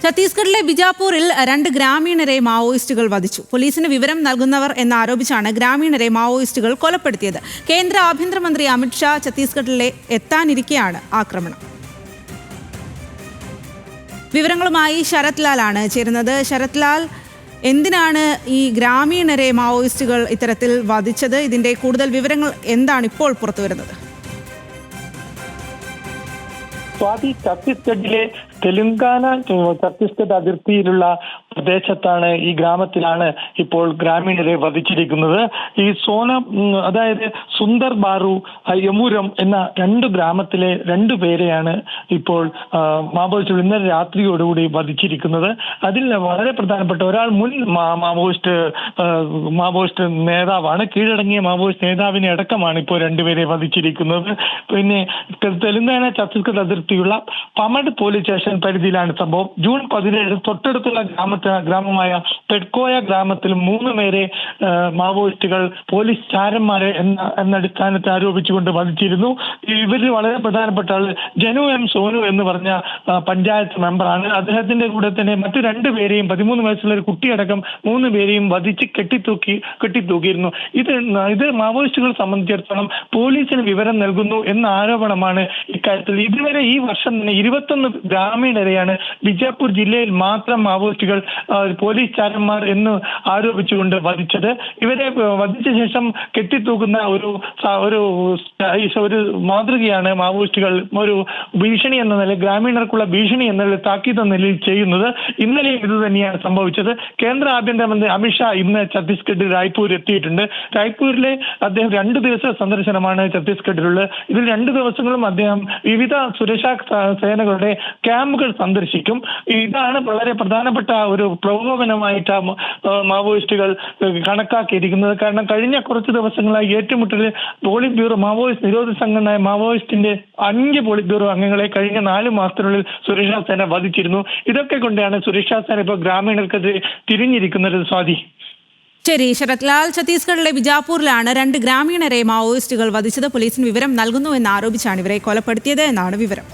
ഛത്തീസ്ഗഡിലെ ബിജാപൂരിൽ 2 ഗ്രാമീണരെ മാവോയിസ്റ്റുകൾ വധിച്ചു. പോലീസിന് വിവരം നൽകുന്നവർ എന്നാരോപിച്ചാണ് ഗ്രാമീണരെ മാവോയിസ്റ്റുകൾ കൊലപ്പെടുത്തിയത്. കേന്ദ്ര ആഭ്യന്തരമന്ത്രി അമിത്ഷാ ഛത്തീസ്ഗഡിലെ എത്താനിരിക്കെയാണ് ആക്രമണം. വിവരങ്ങളുമായി ശരത് ലാലാണ് ചേരുന്നത്. ശരത് ലാൽ, എന്തിനാണ് ഈ ഗ്രാമീണരെ മാവോയിസ്റ്റുകൾ ഇത്തരത്തിൽ വധിച്ചത്? ഇതിന്റെ കൂടുതൽ വിവരങ്ങൾ എന്താണ് ഇപ്പോൾ പുറത്തുവരുന്നത്? സ്വാതി, ഛത്തീസ്ഗഡിലെ ഛത്തീസ്ഗഡ് അതിർത്തിയിലുള്ള പ്രദേശത്താണ്, ഈ ഗ്രാമത്തിലാണ് ഇപ്പോൾ ഗ്രാമീണരെ വധിച്ചിരിക്കുന്നത്. ഈ അതായത് സുന്ദർ ബാറു, യമൂരം എന്ന 2 ഗ്രാമത്തിലെ 2 പേരെയാണ് ഇപ്പോൾ മാവോയിസ്റ്റുകൾ ഇന്നലെ രാത്രിയോടുകൂടി വധിച്ചിരിക്കുന്നത്. അതിൽ വളരെ പ്രധാനപ്പെട്ട ഒരാൾ മുൻ മാവോയിസ്റ്റ് നേതാവാണ്. കീഴടങ്ങിയ മാവോയിസ്റ്റ് നേതാവിനെ അടക്കമാണ് ഇപ്പോൾ 2 പേരെ വധിച്ചിരിക്കുന്നത്. പിന്നെ തെലങ്കാന ഛത്തീസ്ഗഡ് അതിർത്തിയുള്ള പമഡ് പോലീസ് സ്റ്റേഷൻ പരിധിയിലാണ് സംഭവം. ജൂൺ 17 തൊട്ടടുത്തുള്ള ഗ്രാമമായ പെഡ്കോയ ഗ്രാമത്തിൽ 3 പേരെ മാവോയിസ്റ്റുകൾ പോലീസ് ചാരന്മാരെ എന്ന അടിസ്ഥാനത്തിൽ ആരോപിച്ചുകൊണ്ട് വധിച്ചിരുന്നു. ഇവരിൽ വളരെ പ്രധാനപ്പെട്ട ആൾ ജനു എം സോനു എന്ന് പറഞ്ഞ പഞ്ചായത്ത് മെമ്പറാണ്. അദ്ദേഹത്തിന്റെ കൂടെ തന്നെ മറ്റു 2 പേരെയും 13 വയസ്സുള്ള ഒരു കുട്ടിയടക്കം 3 പേരെയും വധിച്ച് കെട്ടിത്തൂക്കിയിരുന്നു. ഇത് മാവോയിസ്റ്റുകളെ സംബന്ധിച്ചിടത്തോളം പോലീസിന് വിവരം നൽകുന്നു എന്ന ആരോപണമാണ് ഇക്കാര്യത്തിൽ. ഇതുവരെ ഈ വർഷം തന്നെ 21 ഗ്രാമീണരെയാണ് ബിജാപൂർ ജില്ലയിൽ മാത്രം മാവോയിസ്റ്റുകൾ പോലീസ് ചാരന്മാർ എന്ന് ആരോപിച്ചുകൊണ്ട് വധിച്ചത്. ഇവരെ വധിച്ച ശേഷം കെട്ടിത്തൂക്കുന്ന ഒരു മാതൃകയാണ് മാവോയിസ്റ്റുകൾ ഒരു ഭീഷണി എന്ന നിലയിൽ, ഗ്രാമീണർക്കുള്ള ഭീഷണി എന്ന നിലയിൽ, താക്കീത് എന്ന നിലയിൽ ചെയ്യുന്നത്. ഇന്നലെയും ഇത് തന്നെയാണ് സംഭവിച്ചത്. കേന്ദ്ര ആഭ്യന്തരമന്ത്രി അമിത്ഷാ ഇന്ന് ഛത്തീസ്ഗഡിൽ റായ്പൂർ എത്തിയിട്ടുണ്ട്. റായ്പൂരിലെ അദ്ദേഹം 2 ദിവസ സന്ദർശനമാണ് ഛത്തീസ്ഗഡിലുള്ളത്. ഇതിൽ 2 ദിവസങ്ങളും അദ്ദേഹം വിവിധ സുരക്ഷാ സേനകളുടെ ക്യാമ്പുകൾ സന്ദർശിക്കും. ഇതാണ് വളരെ പ്രധാനപ്പെട്ട ഒരു പ്രകോപനമായിട്ട് മാവോയിസ്റ്റുകൾ കണക്കാക്കിയിരിക്കുന്നത്. കാരണം കഴിഞ്ഞ കുറച്ച് ദിവസങ്ങളായി ഏറ്റുമുട്ടലിൽ പോളിറ്റ് ബ്യൂറോ, മാവോയിസ്റ്റ് നിരോധന സംഘടനയായ മാവോയിസ്റ്റിന്റെ 5 പോളിറ്റ് ബ്യൂറോ അംഗങ്ങളെ കഴിഞ്ഞ 4 മാസത്തിനുള്ളിൽ സുരക്ഷാ സേന വധിച്ചിരുന്നു. ഇതൊക്കെ കൊണ്ടാണ് സുരക്ഷാ സേന ഇപ്പോൾ ഗ്രാമീണർക്കെതിരെ തിരിഞ്ഞിരിക്കുന്നത്. സ്വാതി. ശരി ശരത് ലാൽ, ഛത്തീസ്ഗഡിലെ ബിജാപൂരിലാണ് 2 ഗ്രാമീണരെ മാവോയിസ്റ്റുകൾ വധിച്ചത്. പോലീസിന് വിവരം നൽകുന്നു എന്നാരോപിച്ചാണ് ഇവരെ കൊലപ്പെടുത്തിയത് എന്നാണ് വിവരം.